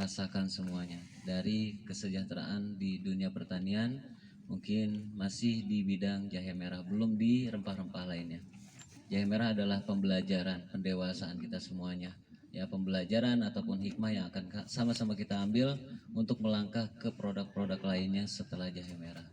rasakan semuanya. Dari kesejahteraan di dunia pertanian, mungkin masih di bidang jahe merah, belum di rempah-rempah lainnya. Jahe merah adalah pembelajaran, pendewasaan kita semuanya. Ya, pembelajaran ataupun hikmah yang akan sama-sama kita ambil untuk melangkah ke produk-produk lainnya setelah jahe merah.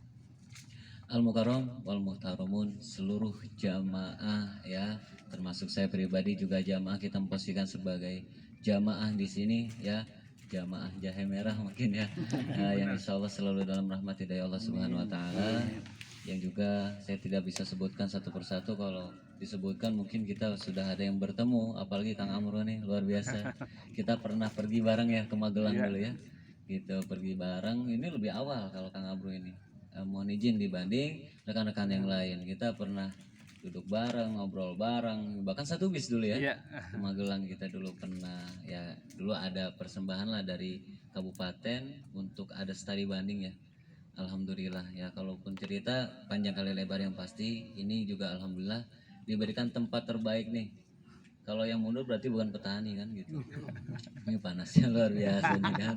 Al-Mukarram wal Muhtaramun, seluruh jamaah ya, termasuk saya pribadi juga jamaah, kita memposisikan sebagai jamaah di sini ya, jamaah jahe merah mungkin ya, yang insya Allah selalu dalam rahmat hidayah Allah Subhanahu Wa Taala, yang juga saya tidak bisa sebutkan satu persatu, kalau disebutkan mungkin kita sudah ada yang bertemu, apalagi Kang Amro nih luar biasa, kita pernah pergi bareng ya ke Magelang dulu ya, gitu pergi bareng, ini lebih awal kalau Kang Amro ini. Mohon izin dibanding rekan-rekan yang lain, kita pernah duduk bareng, ngobrol bareng, bahkan satu bis dulu ya. Ke Magelang kita dulu pernah ya, dulu ada persembahan lah dari kabupaten untuk ada studi banding ya. Alhamdulillah ya, kalaupun cerita panjang kali lebar, yang pasti ini juga alhamdulillah diberikan tempat terbaik nih. Kalau yang mundur berarti bukan petani kan gitu. Ini panasnya luar biasa nih kan.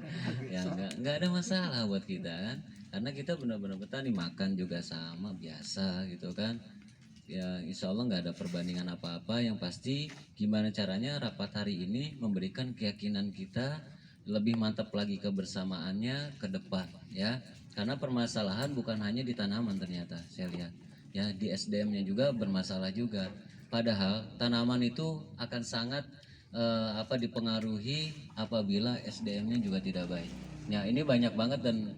Ya nggak ada masalah buat kita kan. Karena kita benar-benar petani, makan juga sama biasa gitu kan. Ya insya Allah nggak ada perbandingan apa-apa. Yang pasti gimana caranya rapat hari ini memberikan keyakinan kita lebih mantap lagi kebersamaannya ke depan ya. Karena permasalahan bukan hanya di tanaman ternyata saya lihat. Ya di SDM-nya juga bermasalah juga. Padahal tanaman itu akan sangat dipengaruhi apabila SDM-nya juga tidak baik. Ya ini banyak banget dan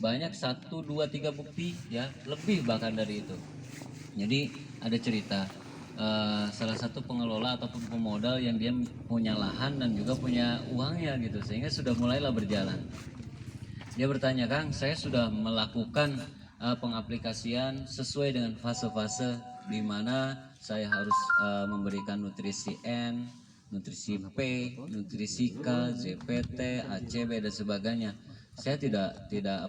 banyak 1, 2, 3 bukti ya, lebih bahkan dari itu. Jadi ada cerita salah satu pengelola ataupun pemodal yang dia punya lahan dan juga punya uangnya gitu, sehingga sudah mulailah berjalan. Dia bertanya, Kang, saya sudah melakukan pengaplikasian sesuai dengan fase-fase di mana saya harus memberikan nutrisi N, nutrisi P, nutrisi K, ZPT, ACB dan sebagainya. Saya tidak tidak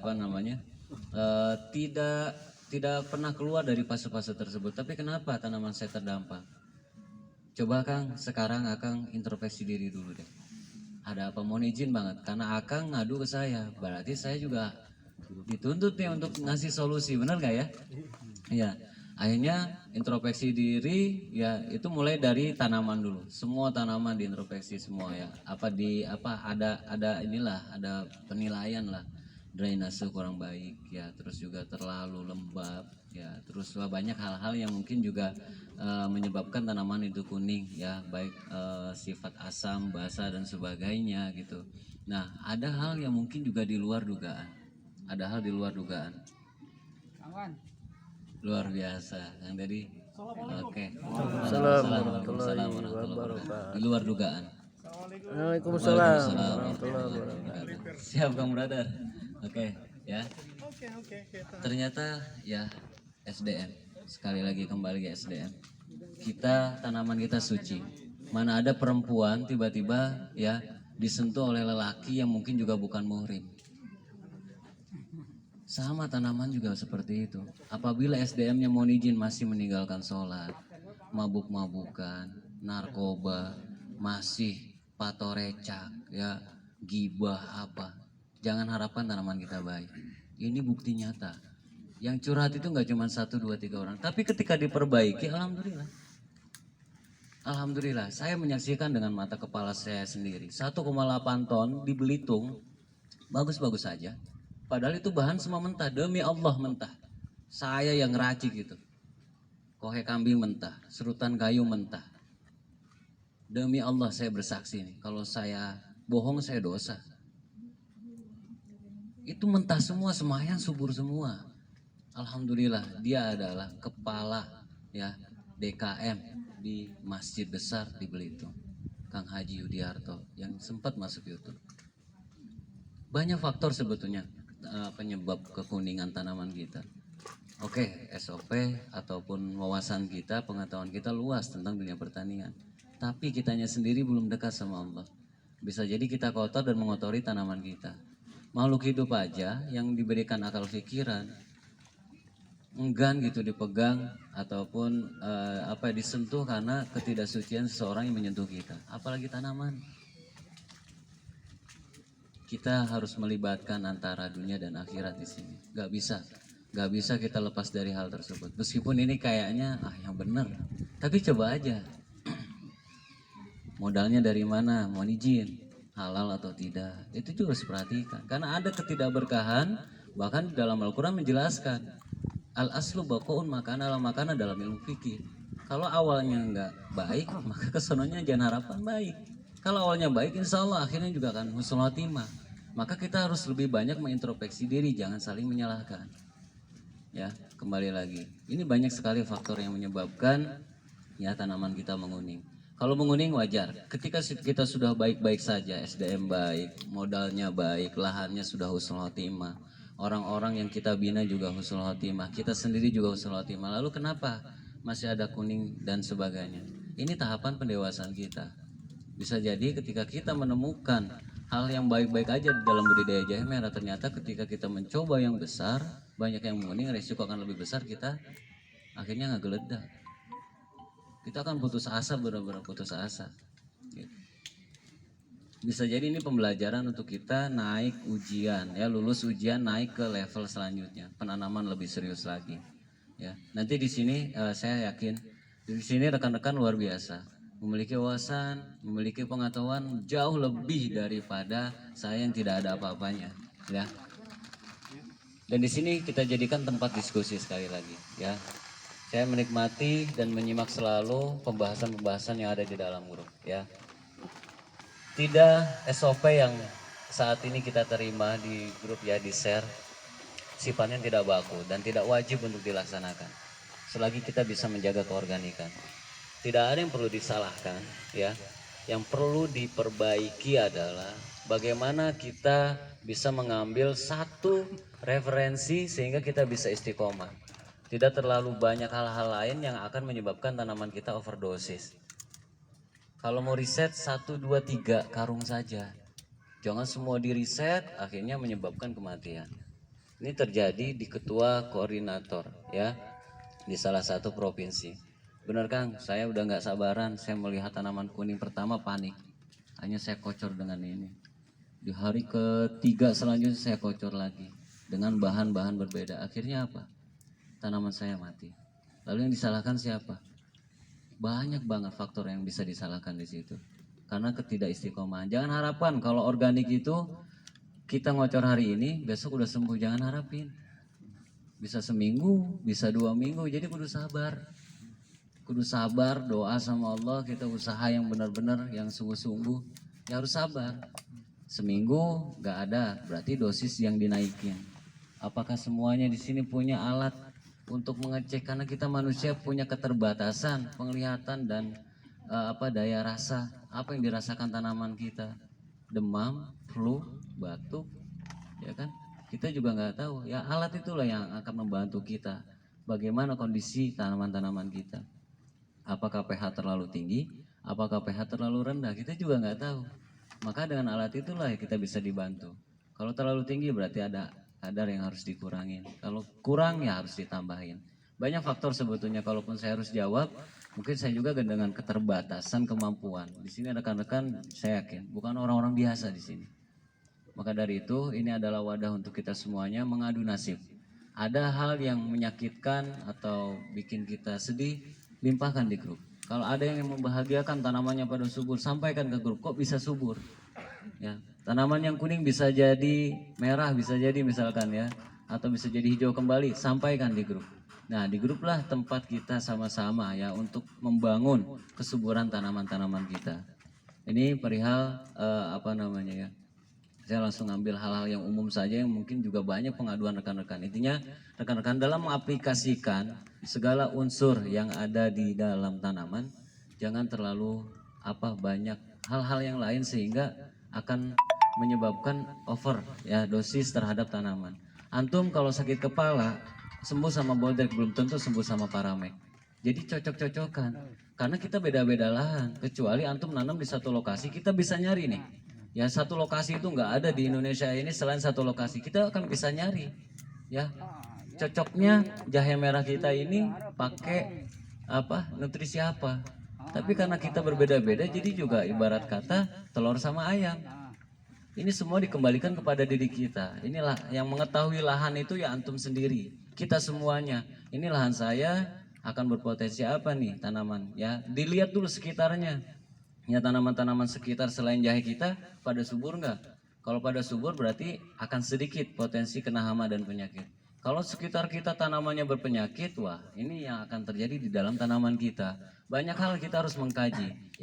tidak pernah keluar dari fase-fase tersebut. Tapi kenapa tanaman saya terdampak? Coba Kang, sekarang Akang introspeksi diri dulu deh. Ada apa? Mohon izin banget, karena Akang ngadu ke saya, berarti saya juga dituntut nih untuk ngasih solusi, benar nggak ya? Iya. Akhirnya introspeksi diri ya, itu mulai dari tanaman dulu. Semua tanaman diintrospeksi semua ya. Ada inilah, ada penilaian lah. Drainase kurang baik ya, terus juga terlalu lembab ya, terus banyak hal-hal yang mungkin juga menyebabkan tanaman itu kuning ya, baik sifat asam, basa dan sebagainya gitu. Nah, ada hal yang mungkin juga di luar dugaan. Ada hal di luar dugaan. Luar biasa yang tadi. Oke. Assalamualaikum warahmatullahi wabarakatuh. Di luar dugaan. Waalaikumsalam warahmatullahi wabarakatuh. Siap Kang Brother. Oke ya. Ternyata ya SDM. Sekali lagi kembali ke SDM. Kita, tanaman kita suci. Mana ada perempuan tiba-tiba ya disentuh oleh lelaki yang mungkin juga bukan muhrim. Sama tanaman juga seperti itu. Apabila SDM-nya mohon izin masih meninggalkan sholat, mabuk-mabukan, narkoba, masih patorecak, ya gibah apa, jangan harapkan tanaman kita baik. Ini bukti nyata. Yang curhat itu nggak cuma 1, 2, 3 orang, tapi ketika diperbaiki, alhamdulillah. Alhamdulillah, saya menyaksikan dengan mata kepala saya sendiri. 1,8 ton di Belitung, bagus-bagus saja. Padahal itu bahan semua mentah, demi Allah mentah. Saya yang racik gitu. Kohe kambing mentah, serutan kayu mentah. Demi Allah saya bersaksi nih, kalau saya bohong saya dosa. Itu mentah semua, semayan subur semua. Alhamdulillah, dia adalah kepala ya DKM di masjid besar di Belitung, Kang Haji Yudiarto, yang sempat masuk YouTube. Banyak faktor sebetulnya penyebab kekuningan tanaman kita. Oke, SOP ataupun wawasan kita, pengetahuan kita luas tentang dunia pertanian. Tapi kitanya sendiri belum dekat sama Allah. Bisa jadi kita kotor dan mengotori tanaman kita. Makhluk hidup aja yang diberikan akal pikiran, enggan gitu dipegang ataupun disentuh karena ketidaksucian seseorang yang menyentuh kita. Apalagi tanaman. kita harus melibatkan antara dunia dan akhirat di sini. Gak bisa kita lepas dari hal tersebut. Meskipun ini kayaknya yang benar, tapi coba aja. Modalnya dari mana? Mohon izin, halal atau tidak, itu juga harus diperhatikan. Karena ada ketidakberkahan, bahkan dalam Al-Quran menjelaskan al aslu baqaun makana ala makana dalam ilmu fikih. Kalau awalnya nggak baik, maka kesononya jangan harapan baik. Kalau awalnya baik, insya Allah akhirnya juga akan husnul khotimah. Maka kita harus lebih banyak mengintrospeksi diri, jangan saling menyalahkan. Ya, kembali lagi. Ini banyak sekali faktor yang menyebabkan ya tanaman kita menguning. Kalau menguning wajar. Ketika kita sudah baik-baik saja, SDM baik, modalnya baik, lahannya sudah husnul khotimah, orang-orang yang kita bina juga husnul khotimah, kita sendiri juga husnul khotimah. Lalu kenapa masih ada kuning dan sebagainya? Ini tahapan pendewasaan kita. Bisa jadi ketika kita menemukan hal yang baik-baik aja di dalam budidaya jahe merah, ternyata ketika kita mencoba yang besar, banyak yang menguning, resiko akan lebih besar, kita akhirnya nggak geledak. Kita akan putus asa, benar-benar putus asa. Bisa jadi ini pembelajaran untuk kita naik ujian, ya lulus ujian naik ke level selanjutnya, penanaman lebih serius lagi. Ya, nanti di sini saya yakin di sini rekan-rekan luar biasa, memiliki wawasan, memiliki pengetahuan jauh lebih daripada saya yang tidak ada apa-apanya, ya. Dan di sini kita jadikan tempat diskusi sekali lagi, ya. Saya menikmati dan menyimak selalu pembahasan-pembahasan yang ada di dalam grup, ya. Tidak SOP yang saat ini kita terima di grup, ya, di share, sifatnya tidak baku dan tidak wajib untuk dilaksanakan selagi kita bisa menjaga keorganikan. Tidak ada yang perlu disalahkan, ya. Yang perlu diperbaiki adalah bagaimana kita bisa mengambil satu referensi sehingga kita bisa istiqomah. Tidak terlalu banyak hal-hal lain yang akan menyebabkan tanaman kita overdosis. Kalau mau riset 1, 2, 3 karung saja. Jangan semua di riset akhirnya menyebabkan kematian. Ini terjadi di ketua koordinator, ya, di salah satu provinsi. Benar Kang, saya udah nggak sabaran, saya melihat tanaman kuning pertama panik. Hanya saya kocor dengan ini. Di hari ketiga selanjutnya saya kocor lagi dengan bahan-bahan berbeda. Akhirnya apa? Tanaman saya mati. Lalu yang disalahkan siapa? Banyak banget faktor yang bisa disalahkan di situ. Karena ketidakistiqomahan. Jangan harapan kalau organik itu kita ngocor hari ini, besok udah sembuh. Jangan harapin. Bisa seminggu, bisa 2 minggu. Jadi kudu sabar. Kudu sabar, doa sama Allah, kita usaha yang benar-benar, yang sungguh-sungguh. Ya harus sabar. Seminggu nggak ada, berarti dosis yang dinaikin. Apakah semuanya di sini punya alat untuk mengecek? Karena kita manusia punya keterbatasan penglihatan dan daya rasa. Apa yang dirasakan tanaman kita? Demam, flu, batuk, ya kan? Kita juga nggak tahu. Ya alat itulah yang akan membantu kita. Bagaimana kondisi tanaman-tanaman kita? Apakah pH terlalu tinggi? Apakah pH terlalu rendah? Kita juga nggak tahu. Maka dengan alat itulah kita bisa dibantu. Kalau terlalu tinggi berarti ada kadar yang harus dikurangin. Kalau kurang ya harus ditambahin. Banyak faktor sebetulnya, kalaupun saya harus jawab, mungkin saya juga dengan keterbatasan kemampuan. Di sini rekan-rekan saya yakin bukan orang-orang biasa di sini. Maka dari itu ini adalah wadah untuk kita semuanya mengadu nasib. Ada hal yang menyakitkan atau bikin kita sedih, limpahkan di grup. Kalau ada yang membahagiakan tanamannya pada subur, sampaikan ke grup. Kok bisa subur? Ya, tanaman yang kuning bisa jadi merah, bisa jadi misalkan, ya, atau bisa jadi hijau kembali, sampaikan di grup. Nah, di grup lah tempat kita sama-sama, ya, untuk membangun kesuburan tanaman-tanaman kita. Ini perihal ya. Saya langsung ambil hal-hal yang umum saja yang mungkin juga banyak pengaduan rekan-rekan. Intinya rekan-rekan dalam mengaplikasikan segala unsur yang ada di dalam tanaman, jangan terlalu banyak hal-hal yang lain sehingga akan menyebabkan over, ya, dosis terhadap tanaman. Antum kalau sakit kepala sembuh sama Boldrek belum tentu sembuh sama Paramek. Jadi cocok-cocokan. Karena kita beda-beda lahan. Kecuali antum nanam di satu lokasi, kita bisa nyari nih. Ya, satu lokasi itu nggak ada di Indonesia ini selain satu lokasi. Kita akan bisa nyari, ya. Cocoknya jahe merah kita ini pakai nutrisi apa. Tapi karena kita berbeda-beda, jadi juga ibarat kata telur sama ayam. Ini semua dikembalikan kepada diri kita. Inilah yang mengetahui lahan itu ya antum sendiri. Kita semuanya. Ini lahan saya akan berpotensi apa nih tanaman ya. Dilihat dulu sekitarnya. Ya tanaman-tanaman sekitar selain jahe kita pada subur nggak? Kalau pada subur berarti akan sedikit potensi kena hama dan penyakit. Kalau sekitar kita tanamannya berpenyakit, wah ini yang akan terjadi di dalam tanaman kita. Banyak hal kita harus mengkaji.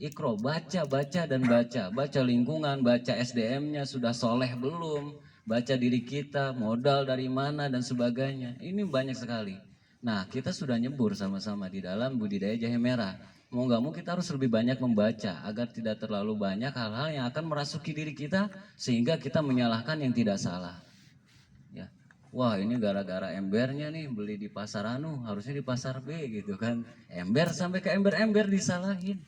Ikro, baca dan baca lingkungan, baca SDM-nya sudah soleh belum, baca diri kita, modal dari mana dan sebagainya. Ini banyak sekali. Nah, kita sudah nyebur sama-sama di dalam budidaya jahe merah. Mau nggak mau kita harus lebih banyak membaca agar tidak terlalu banyak hal-hal yang akan merasuki diri kita sehingga kita menyalahkan yang tidak salah. Ya. Wah ini gara-gara embernya nih beli di pasar anu harusnya di pasar B gitu kan. Ember sampai ke ember-ember disalahin.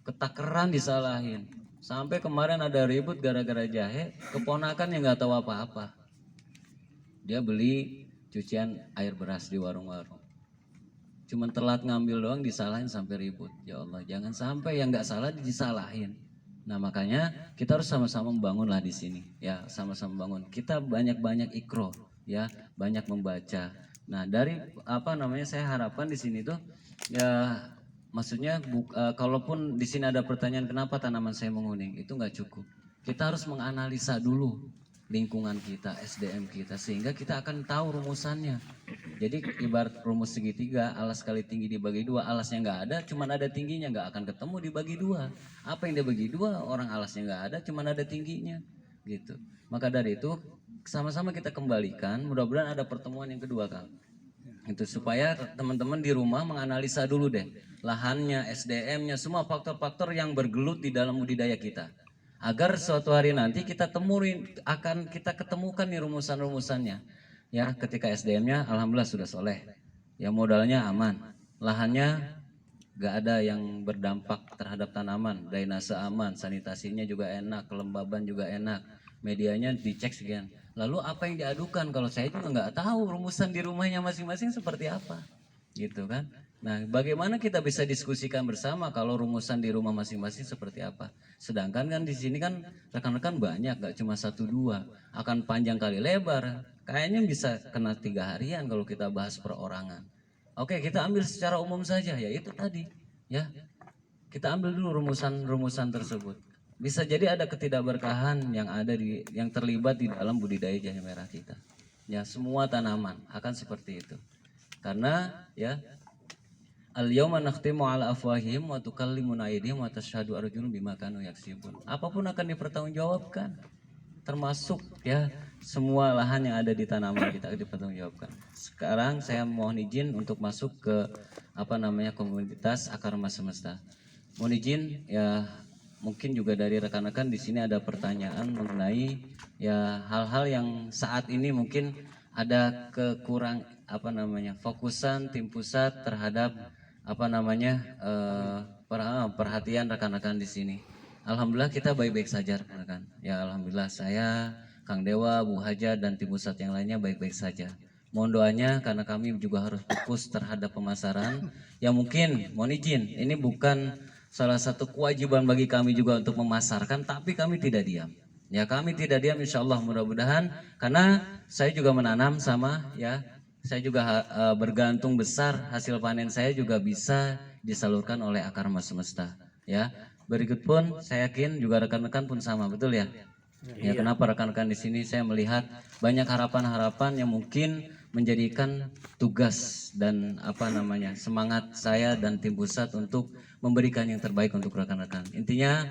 Ketakeran disalahin. Sampai kemarin ada ribut gara-gara jahe, keponakan yang nggak tahu apa-apa. Dia beli cucian air beras di warung-warung. Cuman telat ngambil doang disalahin sampai ribut. Ya Allah, jangan sampai yang nggak salah disalahin. Nah makanya kita harus sama-sama membangun lah di sini. Ya sama-sama bangun. Kita banyak-banyak ikro, ya banyak membaca. Nah dari apa namanya saya harapkan di sini tuh ya. Maksudnya, kalaupun di sini ada pertanyaan kenapa tanaman saya menguning, itu nggak cukup. Kita harus menganalisa dulu lingkungan kita, SDM kita, sehingga kita akan tahu rumusannya. Jadi ibarat rumus segitiga, alas kali tinggi dibagi dua, alasnya nggak ada, cuman ada tingginya, nggak akan ketemu dibagi dua. Apa yang dibagi dua, orang alasnya nggak ada, cuman ada tingginya, gitu. Maka dari itu, sama-sama kita kembalikan, mudah-mudahan ada pertemuan yang kedua, Kang. Itu supaya teman-teman di rumah menganalisa dulu deh lahannya, SDM-nya, semua faktor-faktor yang bergelut di dalam budidaya kita. Agar suatu hari nanti kita akan kita ketemukan nih rumusan-rumusannya. Ya, ketika SDM-nya alhamdulillah sudah soleh. Ya modalnya aman. Lahannya gak ada yang berdampak terhadap tanaman, drainase aman, sanitasinya juga enak, kelembaban juga enak, medianya dicek sekian. Lalu apa yang diadukan? Kalau saya juga nggak tahu rumusan di rumahnya masing-masing seperti apa, gitu kan? Nah, bagaimana kita bisa diskusikan bersama kalau rumusan di rumah masing-masing seperti apa? Sedangkan kan di sini kan rekan-rekan banyak, nggak cuma 1-2, akan panjang kali lebar. Kayaknya bisa kena 3 harian kalau kita bahas perorangan. Oke, kita ambil secara umum saja, ya itu tadi, ya. Kita ambil dulu rumusan-rumusan tersebut. Bisa jadi ada ketidakberkahan yang terlibat di dalam budidaya jahe merah kita. Ya, semua tanaman akan seperti itu. Karena ya al-yauma nakhtimu ala afwahihim wa tukallimuna aydihim wa tashhadu arjuluhum bima kanu yaksibun. Apapun akan dipertanggungjawabkan. Termasuk ya semua lahan yang ada di tanaman kita dipertanggungjawabkan. Sekarang saya mohon izin untuk masuk ke komunitas Akar Mas Semesta. Mohon izin ya mungkin juga dari rekan-rekan di sini ada pertanyaan mengenai ya hal-hal yang saat ini mungkin ada fokusan tim pusat terhadap perhatian rekan-rekan di sini. Alhamdulillah kita baik-baik saja rekan-rekan. Ya alhamdulillah saya, Kang Dewa, Bu Haja dan tim pusat yang lainnya baik-baik saja. Mohon doanya karena kami juga harus fokus terhadap pemasaran. Ya mungkin mohon izin ini bukan salah satu kewajiban bagi kami juga untuk memasarkan, tapi kami tidak diam. Ya kami tidak diam insya Allah mudah-mudahan karena saya juga menanam saya juga bergantung besar hasil panen saya juga bisa disalurkan oleh Akar Mas Semesta. Ya berikut pun saya yakin juga rekan-rekan pun sama betul ya. Ya kenapa rekan-rekan di sini saya melihat banyak harapan-harapan yang mungkin menjadikan tugas dan semangat saya dan tim pusat untuk memberikan yang terbaik untuk rekan-rekan. Intinya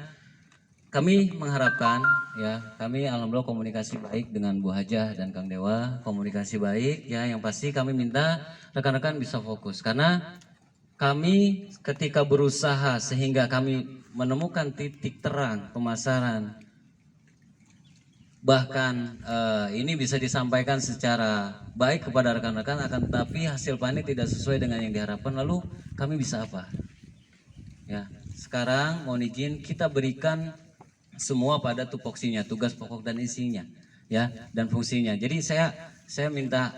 kami mengharapkan ya kami alhamdulillah komunikasi baik dengan Bu Hajah dan Kang Dewa, komunikasi baik ya yang pasti kami minta rekan-rekan bisa fokus karena kami ketika berusaha sehingga kami menemukan titik terang pemasaran bahkan ini bisa disampaikan secara baik kepada rekan-rekan akan tetapi hasil panen tidak sesuai dengan yang diharapkan lalu kami bisa apa ya sekarang mohon izin kita berikan semua pada tupoksinya tugas pokok dan isinya ya dan fungsinya jadi saya minta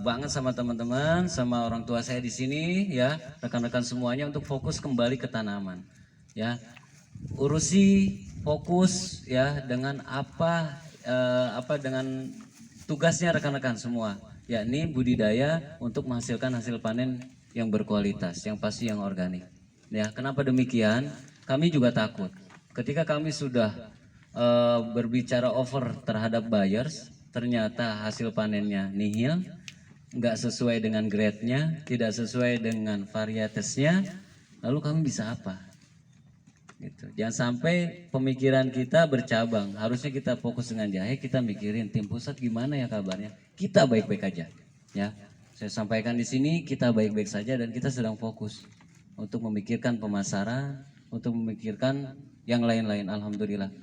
banget sama teman-teman sama orang tua saya di sini ya rekan-rekan semuanya untuk fokus kembali ke tanaman ya urusi fokus ya dengan dengan tugasnya rekan-rekan semua, yakni budidaya untuk menghasilkan hasil panen yang berkualitas, yang pasti yang organik. Ya, kenapa demikian? Kami juga takut ketika kami sudah berbicara over terhadap buyers, ternyata hasil panennya nihil, nggak sesuai dengan grade-nya, tidak sesuai dengan varietesnya, lalu kami bisa apa? Gitu. Jangan sampai pemikiran kita bercabang. Harusnya kita fokus dengan jahe, kita mikirin tim pusat gimana ya kabarnya. Kita baik-baik aja, ya. Saya sampaikan di sini kita baik-baik saja dan kita sedang fokus untuk memikirkan pemasaran, untuk memikirkan yang lain-lain. Alhamdulillah.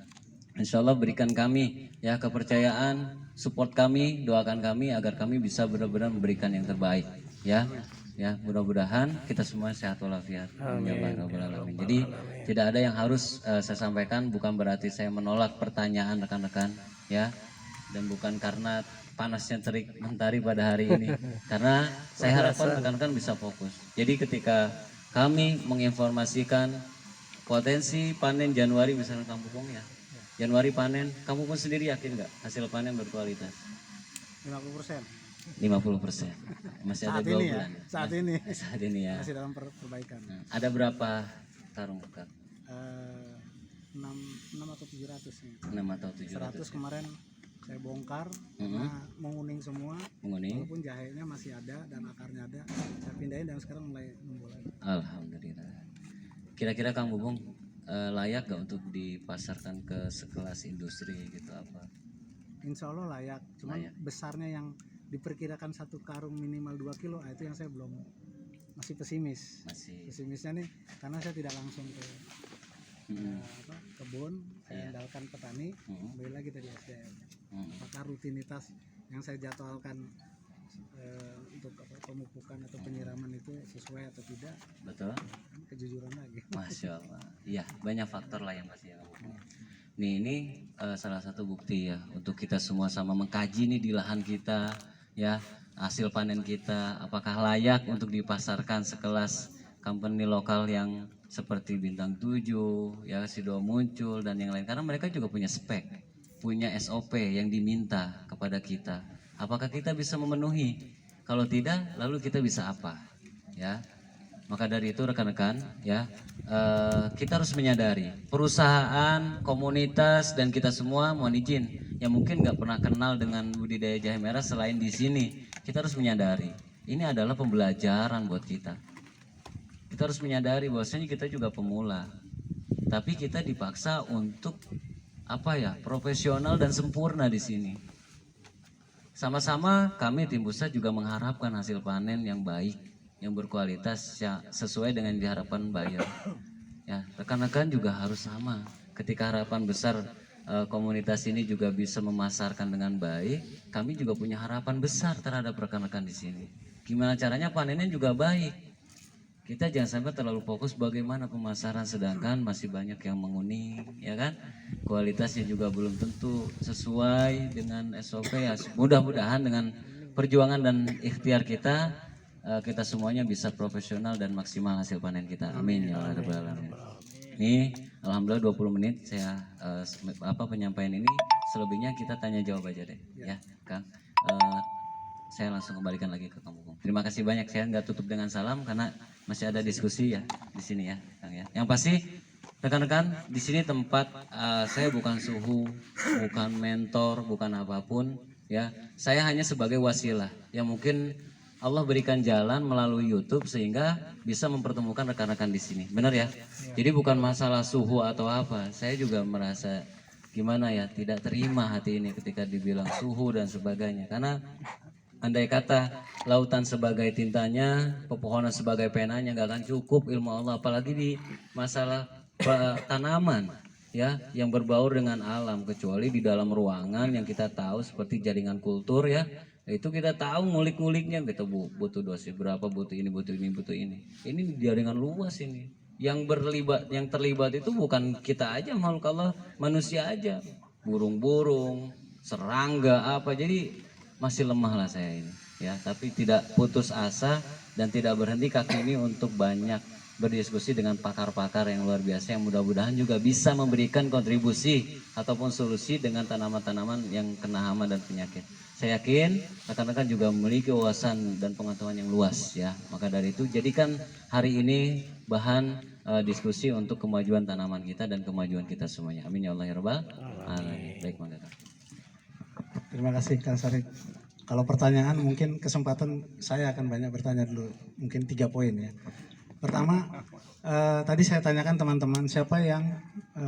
Insya Allah berikan kami ya kepercayaan, support kami, doakan kami agar kami bisa benar-benar memberikan yang terbaik, ya. Ya, mudah-mudahan kita semua sehat walafiat. Ya Rabbal Alamin. Jadi tidak ada yang harus saya sampaikan, bukan berarti saya menolak pertanyaan rekan-rekan, ya, dan bukan karena panasnya terik mentari pada hari ini, karena saya harapkan rekan-rekan bisa fokus. Jadi ketika kami menginformasikan potensi panen Januari misalnya Kang Pupung ya, Januari panen, Kang Pupung sendiri yakin nggak hasil panen berkualitas? 50%. 50%. Masih ada 2 bulan. Ya? Saat ini. Saat ini ya. Masih dalam perbaikan. Ada berapa karung Kang? 6 atau 700 nih. 6 atau 700. 100 kemarin saya bongkar karena menguning semua. Menguning. Walaupun jahenya masih ada dan akarnya ada, saya pindahin dan sekarang mulai numbuh lagi. Alhamdulillah. Kira-kira Kang Bubung layak gak untuk dipasarkan ke sekelas industri gitu apa? Insya Allah layak. Cuman Layak. besarnya yang diperkirakan 1 karung minimal 2 kilo, itu yang saya belum, masih pesimis. Masih. Pesimisnya nih karena saya tidak langsung ke kebun, saya andalkan petani, kembali lagi tadi SDM. Apakah rutinitas yang saya jadwalkan untuk pemupukan atau penyiraman itu sesuai atau tidak? Betul. Kejujuran lagi. Masya Allah. Iya, banyak faktor lah yang pasti. Nih ini salah satu bukti ya untuk kita semua sama mengkaji nih di lahan kita ya, hasil panen kita apakah layak untuk dipasarkan sekelas company lokal yang seperti Bintang 7 ya, Sido Muncul dan yang lain, karena mereka juga punya spek, punya SOP yang diminta kepada kita. Apakah kita bisa memenuhi? Kalau tidak, lalu kita bisa apa? Ya. Maka dari itu rekan-rekan ya, kita harus menyadari perusahaan, komunitas dan kita semua mohon izin yang mungkin nggak pernah kenal dengan budidaya jahe merah selain di sini, kita harus menyadari ini adalah pembelajaran buat kita. Kita harus menyadari bahwasanya kita juga pemula, tapi kita dipaksa untuk apa ya, profesional dan sempurna di sini. Sama-sama kami tim pusat juga mengharapkan hasil panen yang baik, yang berkualitas ya, sesuai dengan diharapkan buyer. Ya, rekan-rekan juga harus sama. Ketika harapan besar komunitas ini juga bisa memasarkan dengan baik, kami juga punya harapan besar terhadap rekan-rekan di sini. Gimana caranya panennya juga baik. Kita jangan sampai terlalu fokus bagaimana pemasaran sedangkan masih banyak yang menguning, ya kan? Kualitasnya juga belum tentu sesuai dengan SOP ya. Mudah-mudahan dengan perjuangan dan ikhtiar kita, kita semuanya bisa profesional dan maksimal hasil panen kita. Amin ya rabbal alamin. Ini alhamdulillah 20 menit saya penyampaian ini, selebihnya kita tanya jawab aja deh, ya, Kang. Saya langsung kembalikan lagi ke Kang Bubung. Terima kasih banyak, saya nggak tutup dengan salam karena masih ada diskusi ya di sini ya, Kang ya. Yang pasti rekan-rekan di sini tempat saya bukan suhu, bukan mentor, bukan apapun ya. Saya hanya sebagai wasilah yang mungkin Allah berikan jalan melalui YouTube sehingga bisa mempertemukan rekan-rekan di sini. Benar ya? Jadi bukan masalah suhu atau apa. Saya juga merasa gimana ya, tidak terima hati ini ketika dibilang suhu dan sebagainya. Karena andai kata lautan sebagai tintanya, pepohonan sebagai penanya, nggak akan cukup ilmu Allah. Apalagi di masalah tanaman ya, yang berbaur dengan alam, kecuali di dalam ruangan yang kita tahu seperti jaringan kultur ya. Itu kita tahu ngulik-nguliknya, kita butuh dosis berapa, butuh ini, butuh ini, butuh ini. Ini jaringan luas ini. Yang terlibat itu bukan kita aja, makhluk Allah, manusia aja. Burung-burung, serangga apa. Jadi masih lemah lah saya ini ya, tapi tidak putus asa dan tidak berhenti kaki ini untuk banyak berdiskusi dengan pakar-pakar yang luar biasa yang mudah-mudahan juga bisa memberikan kontribusi ataupun solusi dengan tanaman-tanaman yang kena hama dan penyakit. Saya yakin rekan-rekan juga memiliki wawasan dan pengetahuan yang luas ya. Maka dari itu jadikan hari ini bahan diskusi untuk kemajuan tanaman kita dan kemajuan kita semuanya. Amin ya Allah ya Rabbal alamin. Baik, Mangga. Terima kasih Kang Sarip. Kalau pertanyaan mungkin kesempatan saya akan banyak bertanya dulu, mungkin 3 poin ya. Pertama, tadi saya tanyakan teman-teman siapa yang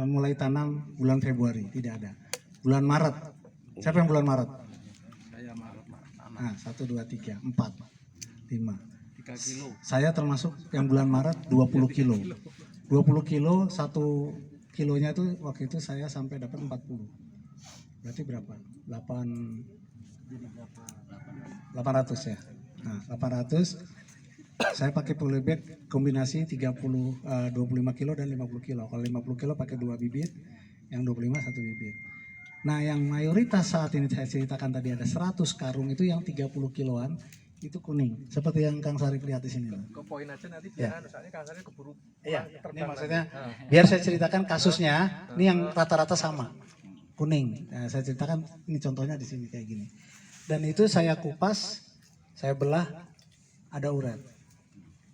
mulai tanam bulan Februari, tidak ada. Bulan Maret, siapa yang bulan Maret? Saya Maret. Nah, 1, 2, 3, 4, 5. 3 kilo. Saya termasuk yang bulan Maret 20 kilo. 20 kilo, 1 kilonya itu waktu itu saya sampai dapat 40. Berarti berapa? 800 ya. Nah, 800 saya pakai polybag kombinasi 25 kilo dan 50 kilo. Kalau 50 kilo pakai 2 bibit, yang 25 1 bibit. Nah, yang mayoritas saat ini saya ceritakan tadi ada 100 karung itu yang 30 kiloan itu kuning. Seperti yang Kang Sarip lihat di sini. Ke poin aja nanti Ya. soalnya Kang Sarip keburu. Iya, ini maksudnya biar saya ceritakan kasusnya, ini yang rata-rata sama. Kuning. Nah, saya ceritakan ini contohnya di sini kayak gini. Dan itu saya kupas, saya belah, ada uret.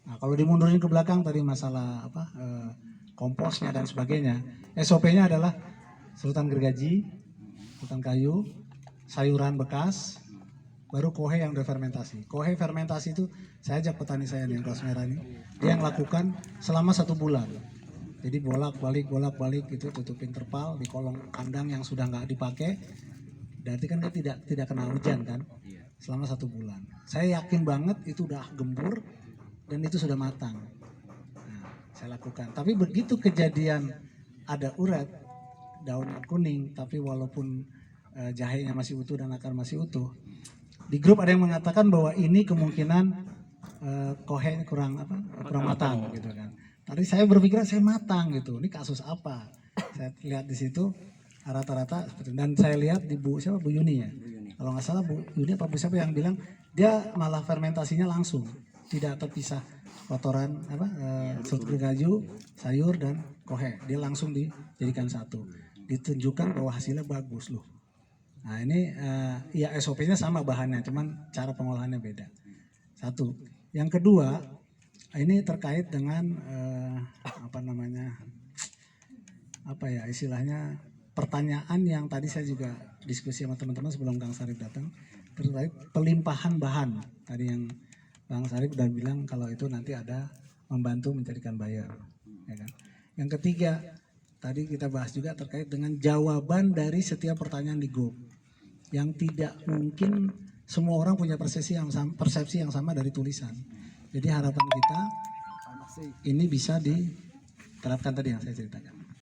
Nah, kalau dimundurin ke belakang tadi masalah komposnya dan sebagainya, SOP-nya adalah serutan gergaji, serutan kayu, sayuran bekas, baru kohe yang udah fermentasi. Kohe fermentasi itu saya ajak petani saya nih, yang kelas merah ini, dia yang lakukan selama 1 bulan. Jadi bolak-balik gitu, tutupin terpal di kolong kandang yang sudah nggak dipakai. Berarti kan dia tidak kena hujan kan, selama 1 bulan. Saya yakin banget itu udah gembur dan itu sudah matang. Nah, saya lakukan. Tapi begitu kejadian ada urat, daun kuning, tapi walaupun jahenya masih utuh dan akar masih utuh, di grup ada yang mengatakan bahwa ini kemungkinan kohenya kurang matang gitu kan. Tadi saya berpikir saya matang gitu. Ini kasus apa? Saya lihat di situ rata-rata dan saya lihat di Bu Yuni ya. Kalau nggak salah Bu Yuni apa Bu siapa yang bilang dia malah fermentasinya langsung, tidak terpisah kotoran serut gergaji, sayur dan kohe. Dia langsung dijadikan satu. Ditunjukkan bahwa hasilnya bagus loh. Nah ini ya SOP-nya sama bahannya, cuman cara pengolahannya beda. Satu. Yang kedua, ini terkait dengan istilahnya pertanyaan yang tadi saya juga diskusi sama teman-teman sebelum Kang Sarip datang terkait pelimpahan bahan. Tadi yang Kang Sarip udah bilang kalau itu nanti ada membantu mencarikan buyer. Ya kan? Yang ketiga, tadi kita bahas juga terkait dengan jawaban dari setiap pertanyaan di grup. Yang tidak mungkin semua orang punya persepsi yang sama dari tulisan. Jadi harapan kita ini bisa diterapkan tadi yang saya ceritakan.